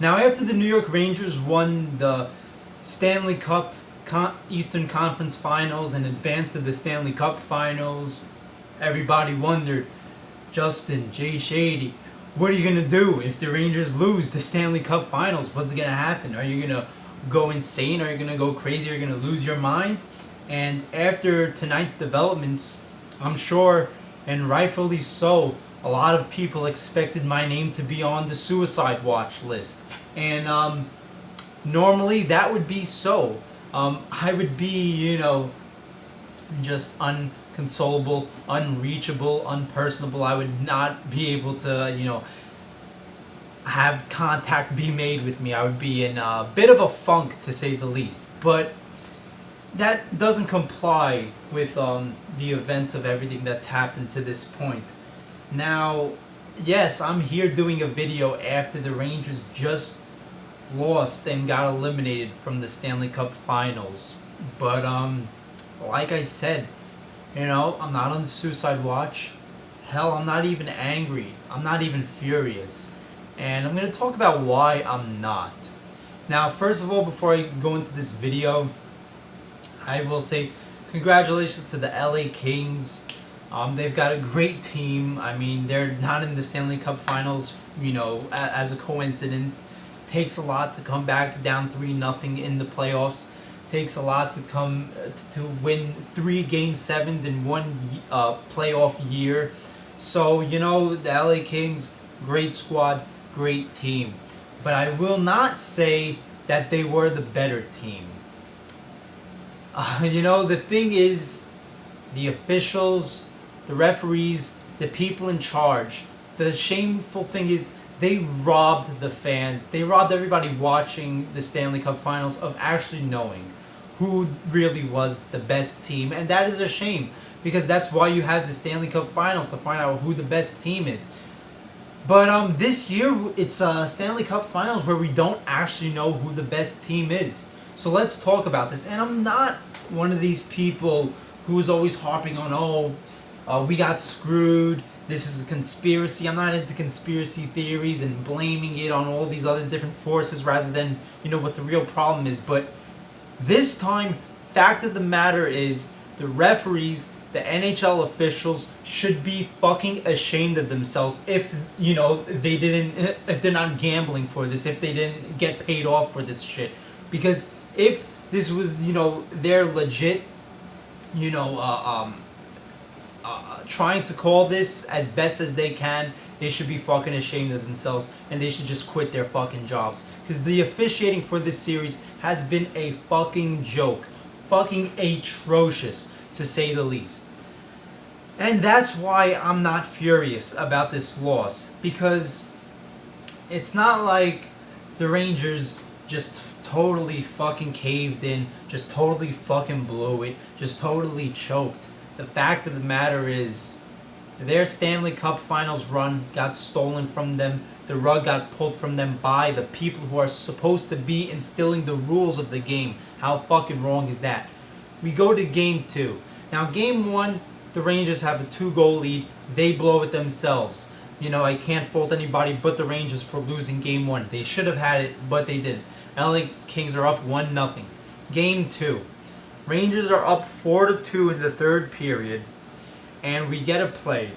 Now, after the New York Rangers won the Stanley Cup Eastern Conference Finals and advanced to the Stanley Cup Finals, everybody wondered, Justin, Jay Shady, what are you going to do if the Rangers lose the Stanley Cup Finals? What's going to happen? Are you going to go insane? Are you going to go crazy? Are you going to lose your mind? And after tonight's developments, I'm sure, and rightfully so, a lot of people expected my name to be on the suicide watch list. And normally that would be so. I would be, just unconsolable, unreachable, unpersonable. I would not be able to, have contact be made with me. I would be in a bit of a funk, to say the least. But that doesn't comply with the events of everything that's happened to this point. Now, yes, I'm here doing a video after the Rangers just lost and got eliminated from the Stanley Cup Finals. But like I said, I'm not on the suicide watch. Hell, I'm not even angry. I'm not even furious. And I'm going to talk about why I'm not. Now, first of all, before I go into this video, I will say congratulations to the LA Kings. They've got a great team. I mean, they're not in the Stanley Cup Finals, as a coincidence. Takes a lot to come back down 3-0 in the playoffs. Takes a lot to come to win 3 Game 7s in one playoff year. So, the LA Kings, great squad, great team. But I will not say that they were the better team. The thing is, the officials, the referees, the people in charge, the shameful thing is they robbed the fans, they robbed everybody watching the Stanley Cup Finals of actually knowing who really was the best team. And that is a shame, because that's why you have the Stanley Cup Finals, to find out who the best team is. But this year, it's Stanley Cup Finals where we don't actually know who the best team is. So let's talk about this. And I'm not one of these people who is always harping on, we got screwed, this is a conspiracy. I'm not into conspiracy theories and blaming it on all these other different forces rather than, what the real problem is. But this time, fact of the matter is, the referees, the NHL officials should be fucking ashamed of themselves if, if they're not gambling for this, if they didn't get paid off for this shit. Because if this was, they're legit, trying to call this as best as they can, they should be fucking ashamed of themselves, and they should just quit their fucking jobs. Because the officiating for this series has been a fucking joke. Fucking atrocious, to say the least. And that's why I'm not furious about this loss. Because it's not like the Rangers just totally fucking caved in, just totally fucking blew it, just totally choked. The fact of the matter is, their Stanley Cup Finals run got stolen from them. The rug got pulled from them by the people who are supposed to be instilling the rules of the game. How fucking wrong is that? We go to Game 2. Now, Game 1, the Rangers have a 2-goal lead. They blow it themselves. I can't fault anybody but the Rangers for losing Game 1. They should have had it, but they didn't. LA Kings are up 1-0. Game 2. Rangers are up 4-2 in the third period, and we get a play.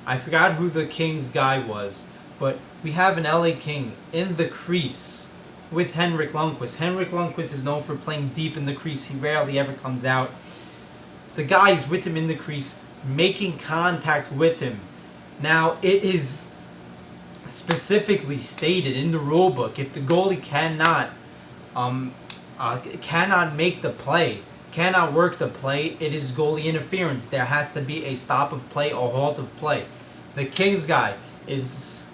I forgot who the Kings guy was, but we have an LA King in the crease with Henrik Lundqvist. Henrik Lundqvist is known for playing deep in the crease. He rarely ever comes out. The guy is with him in the crease, making contact with him. Now, it is specifically stated in the rule book, if the goalie cannot make the play, cannot work the play, it is goalie interference. There has to be a stop of play or halt of play. The Kings guy is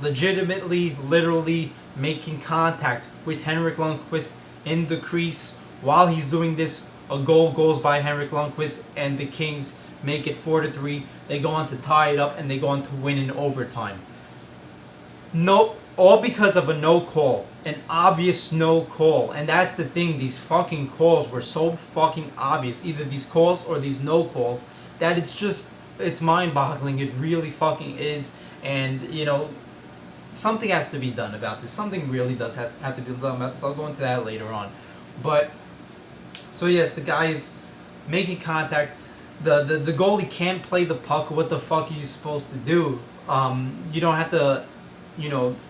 legitimately, literally making contact with Henrik Lundqvist in the crease. While he's doing this, a goal goes by Henrik Lundqvist, and the Kings make it 4-3. They go on to tie it up, and they go on to win in overtime. No, all because of a no call, an obvious no call. And that's the thing, these fucking calls were so fucking obvious, either these calls or these no calls, that it's mind boggling. It really fucking is. And something has to be done about this. Something really does have to be done about this. I'll go into that later on. But, so yes, the guy is making contact. The goalie can't play the puck. What the fuck are you supposed to do? You don't have to,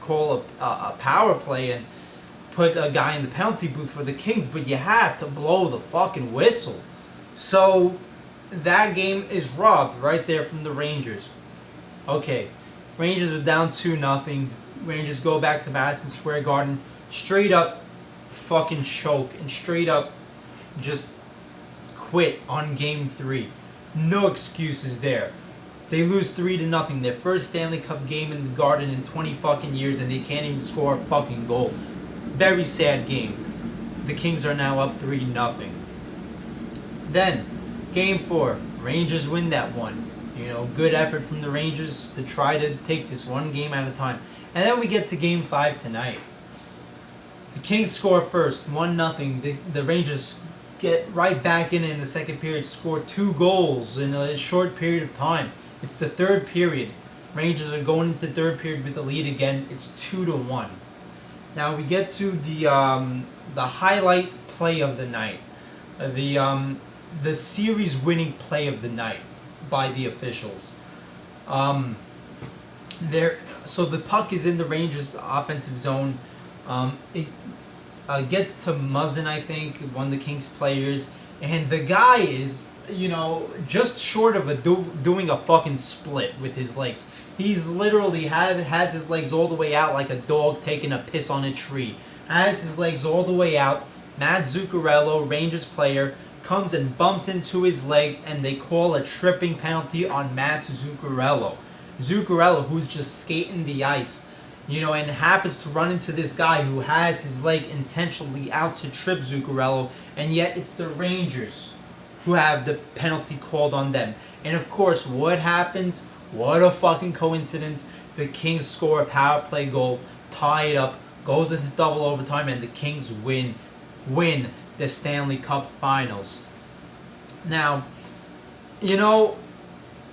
call a power play and put a guy in the penalty booth for the Kings, but you have to blow the fucking whistle. So that game is robbed right there from the Rangers. Okay, Rangers are down 2-0. Rangers go back to Madison Square Garden, straight up fucking choke and straight up just quit on Game 3. No excuses there. They lose 3-0. Their first Stanley Cup game in the Garden in 20 fucking years, and they can't even score a fucking goal. Very sad game. The Kings are now up 3-0. Then, Game 4. Rangers win that one. Good effort from the Rangers to try to take this one game at a time. And then we get to Game 5 tonight. The Kings score first, 1-0. The Rangers get right back in the second period, score 2 goals in a short period of time. It's the third period. Rangers are going into the third period with the lead again. It's 2-1. Now we get to the highlight play of the night, the series winning play of the night by the officials. So the puck is in the Rangers' offensive zone. It gets to Muzzin, I think, one of the Kings players, and the guy is, just short of doing a fucking split with his legs. He's literally has his legs all the way out like a dog taking a piss on a tree. Has his legs all the way out. Matt Zuccarello, Rangers player, comes and bumps into his leg, and they call a tripping penalty on Matt Zuccarello. Zuccarello, who's just skating the ice, and happens to run into this guy who has his leg intentionally out to trip Zuccarello, and yet it's the Rangers who have the penalty called on them. And of course, what happens? What a fucking coincidence. The Kings score a power play goal, tie it up, goes into double overtime, and the Kings win the Stanley Cup Finals. Now,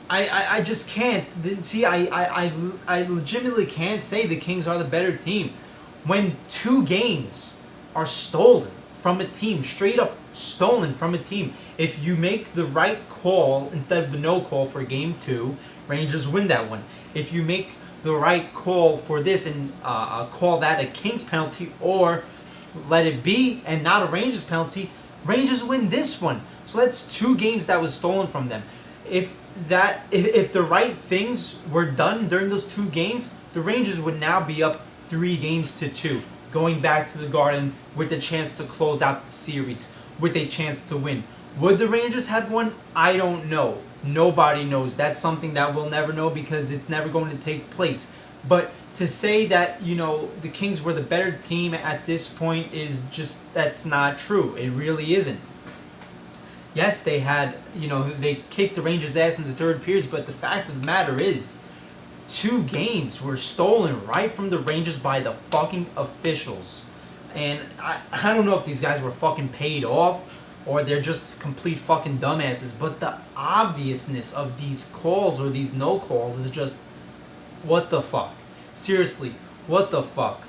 I just can't. See, I legitimately can't say the Kings are the better team when 2 games are stolen from a team, straight up stolen from a team. If you make the right call instead of the no call for Game 2, Rangers win that one. If you make the right call for this and call that a Kings penalty or let it be and not a Rangers penalty, Rangers win this one. So that's 2 games that was stolen from them. If the right things were done during those 2 games, the Rangers would now be up 3-2, going back to the Garden with the chance to close out the series, with a chance to win. Would the Rangers have won? I don't know. Nobody knows. That's something that we'll never know because it's never going to take place. But to say that, the Kings were the better team at this point is just, that's not true. It really isn't. Yes, they had, they kicked the Rangers' ass in the third period, but the fact of the matter is, 2 games were stolen right from the Rangers by the fucking officials. And I don't know if these guys were fucking paid off or they're just complete fucking dumbasses, but the obviousness of these calls or these no calls is just, what the fuck? Seriously, what the fuck?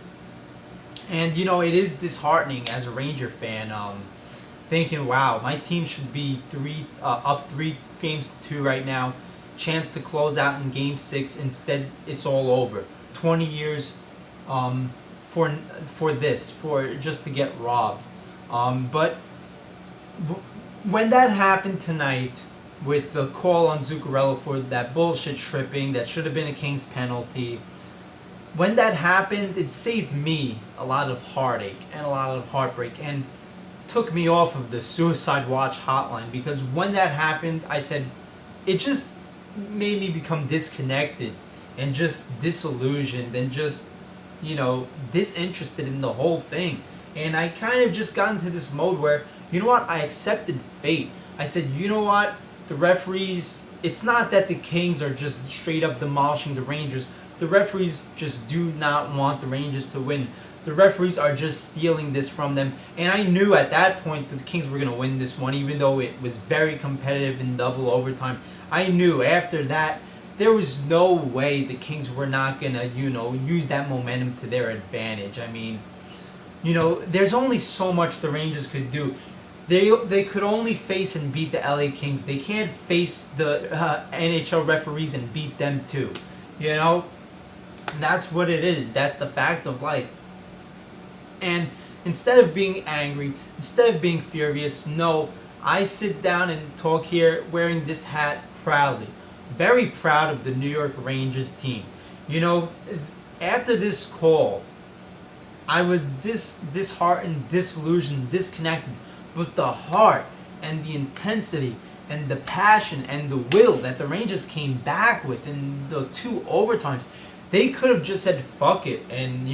And, it is disheartening as a Ranger fan, thinking, wow, my team should be up 3-2 right now. Chance to close out in Game 6. Instead, it's all over. 20 years for just to get robbed. But when that happened tonight with the call on Zuccarello for that bullshit tripping that should have been a Kings penalty, when that happened, it saved me a lot of heartache and a lot of heartbreak and took me off of the Suicide Watch hotline, because when that happened, I said, it just made me become disconnected and just disillusioned and just, disinterested in the whole thing. And I kind of just got into this mode where, I accepted fate. I said, the referees, it's not that the Kings are just straight up demolishing the Rangers. The referees just do not want the Rangers to win. The referees are just stealing this from them. And I knew at that point that the Kings were going to win this one, even though it was very competitive in double overtime. I knew after that there was no way the Kings were not gonna, use that momentum to their advantage. I mean, there's only so much the Rangers could do. They could only face and beat the LA Kings. They can't face the NHL referees and beat them too. That's what it is. That's the fact of life. And instead of being angry, instead of being furious, no, I sit down and talk here wearing this hat proudly. Very proud of the New York Rangers team. After this call, I was disheartened, disillusioned, disconnected. But the heart and the intensity and the passion and the will that the Rangers came back with in the 2 overtimes, they could have just said fuck it and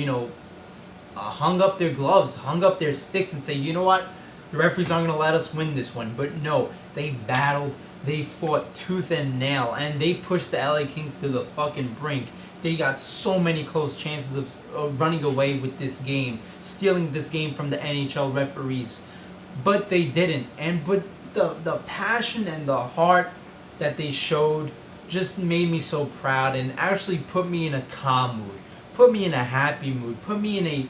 hung up their gloves, hung up their sticks, and say, you know what, the referees aren't going to let us win this one. But no, they battled, they fought tooth and nail, and they pushed the LA Kings to the fucking brink. They got so many close chances of running away with this game, stealing this game from the NHL referees. But they didn't. But the passion and the heart that they showed just made me so proud and actually put me in a calm mood, put me in a happy mood, put me in a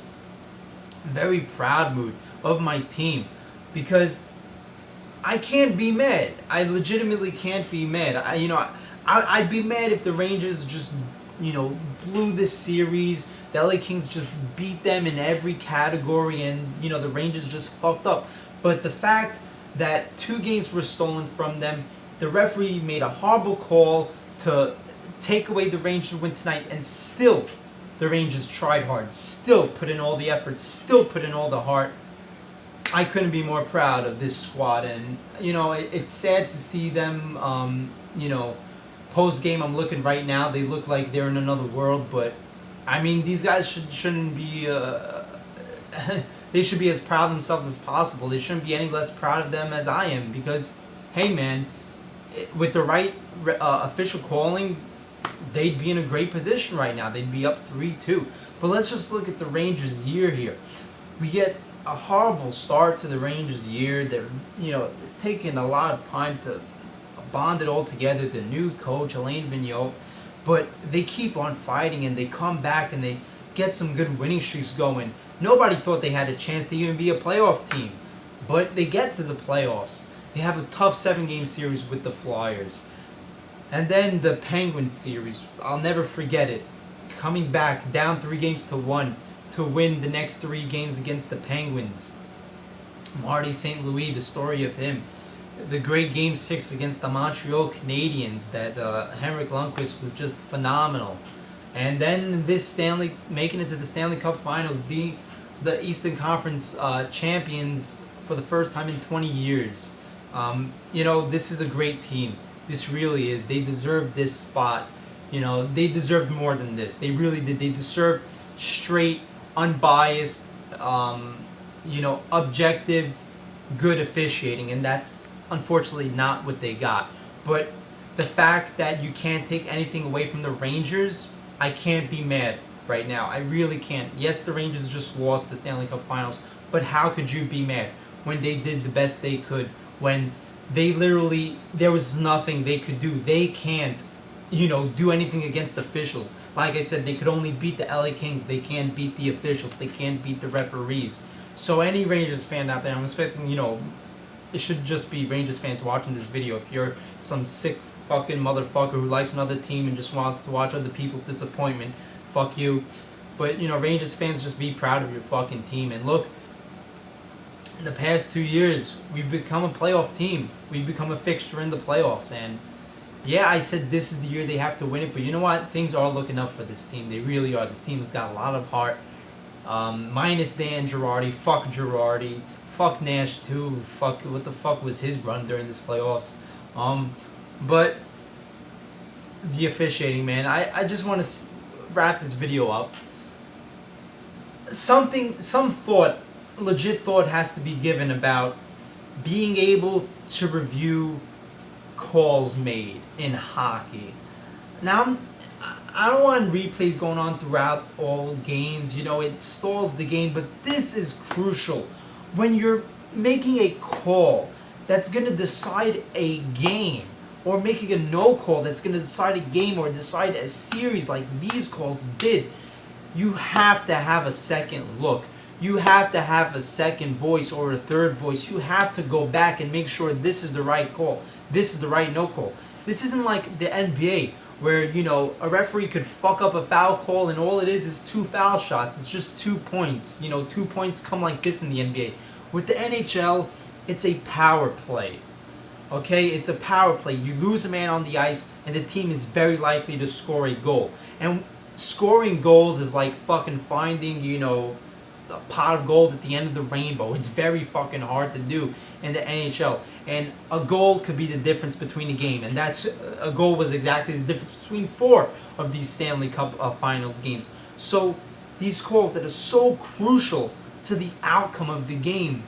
very proud mood of my team, because I can't be mad. I legitimately can't be mad. I'd be mad if the Rangers just blew this series. The LA Kings just beat them in every category, and the Rangers just fucked up. But the fact that 2 games were stolen from them, the referee made a horrible call to take away the Rangers win tonight, and still the Rangers tried hard, still put in all the effort, still put in all the heart. I couldn't be more proud of this squad, and it's sad to see them. Post game, I'm looking right now, they look like they're in another world. But I mean, these guys shouldn't be. They should be as proud of themselves as possible. They shouldn't be any less proud of them as I am, because, hey man, with the right official calling, they'd be in a great position right now. They'd be up 3-2. But let's just look at the Rangers' year here. We get a horrible start to the Rangers' year. They're taking a lot of time to bond it all together. The new coach, Alain Vigneault, but they keep on fighting and they come back and they get some good winning streaks going. Nobody thought they had a chance to even be a playoff team, but they get to the playoffs. They have a tough 7-game series with the Flyers. And then the Penguins series, I'll never forget it. Coming back down 3-1 to win the next 3 games against the Penguins. Marty St. Louis, the story of him. The great Game 6 against the Montreal Canadiens that Henrik Lundqvist was just phenomenal. And then this making it to the Stanley Cup Finals, being the Eastern Conference champions for the first time in 20 years. This is a great team. This really is. They deserve this spot. They deserved more than this. They really did. They deserved straight, unbiased, objective, good officiating, and that's unfortunately not what they got. But the fact that you can't take anything away from the Rangers, I can't be mad right now. I really can't. Yes, the Rangers just lost the Stanley Cup Finals, but how could you be mad when they did the best they could, when they literally, there was nothing they could do. They can't, do anything against officials. Like I said, they could only beat the LA Kings. They can't beat the officials. They can't beat the referees. So any Rangers fan out there, I'm expecting, it should just be Rangers fans watching this video. If you're some sick fucking motherfucker who likes another team and just wants to watch other people's disappointment, fuck you. But, Rangers fans, just be proud of your fucking team. And look, in the past 2 years, we've become a playoff team. We've become a fixture in the playoffs. And yeah, I said this is the year they have to win it, but you know what? Things are looking up for this team. They really are. This team has got a lot of heart. Minus Dan Girardi. Fuck Girardi. Fuck Nash too. What the fuck was his run during this playoffs? But the officiating, man. I just want to wrap this video up. Some thought, legit thought, has to be given about being able to review calls made in hockey. Now, I don't want replays going on throughout all games. It stalls the game, but this is crucial. When you're making a call that's going to decide a game, or making a no call that's going to decide a game or decide a series like these calls did, you have to have a second look. You have to have a second voice or a third voice. You have to go back and make sure this is the right call. This is the right no call. This isn't like the NBA where, you know, a referee could fuck up a foul call and all it is 2 foul shots. It's just 2 points. You know, 2 points come like this in the NBA. With the NHL, it's a power play. Okay, it's a power play. You lose a man on the ice and the team is very likely to score a goal. And scoring goals is like fucking finding, you know, a pot of gold at the end of the rainbow. It's very fucking hard to do in the NHL. And a goal could be the difference between a game. And a goal was exactly the difference between 4 of these Stanley Cup Finals games. So these calls that are so crucial to the outcome of the game,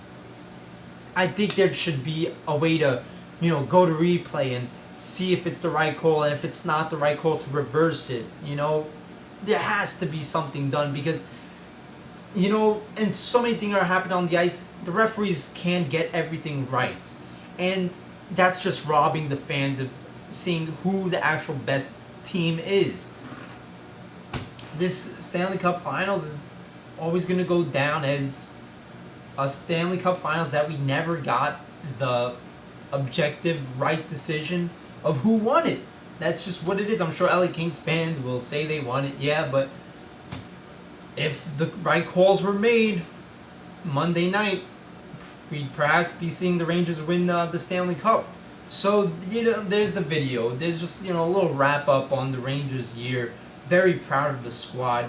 I think there should be a way to, you know, go to replay and see if it's the right call, and if it's not the right call, to reverse it. You know, there has to be something done because, you know, and so many things are happening on the ice. The referees can't get everything right, and that's just robbing the fans of seeing who the actual best team is. This Stanley Cup Finals is always going to go down as a Stanley Cup Finals that we never got the objective right decision of who won it. That's just what it is. I'm sure LA Kings fans will say they won it, yeah, but if the right calls were made Monday night, we'd perhaps be seeing the Rangers win the Stanley Cup. So, you know, there's the video. There's just, you know, a little wrap up on the Rangers year. Very proud of the squad.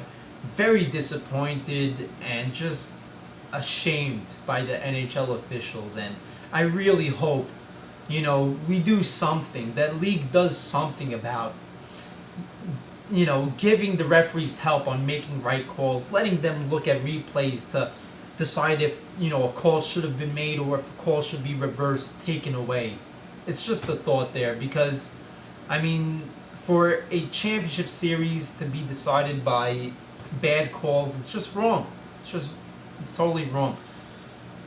Very disappointed and just ashamed by the NHL officials. And I really hope, you know, we do something. That league does something about, you know, giving the referees help on making right calls, letting them look at replays to decide if, you know, a call should have been made or if a call should be reversed, taken away. It's just a thought there because, I mean, for a championship series to be decided by bad calls, it's just wrong. It's totally wrong.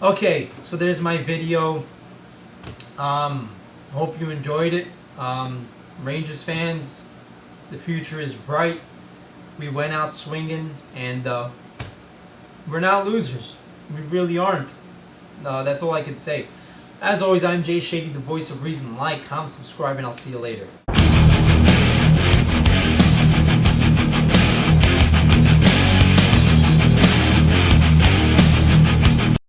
Okay, so there's my video. Hope you enjoyed it. Rangers fans, the future is bright. We went out swinging, and we're not losers. We really aren't. That's all I can say. As always, I'm Jay Shady, the voice of reason. Like, comment, subscribe, and I'll see you later.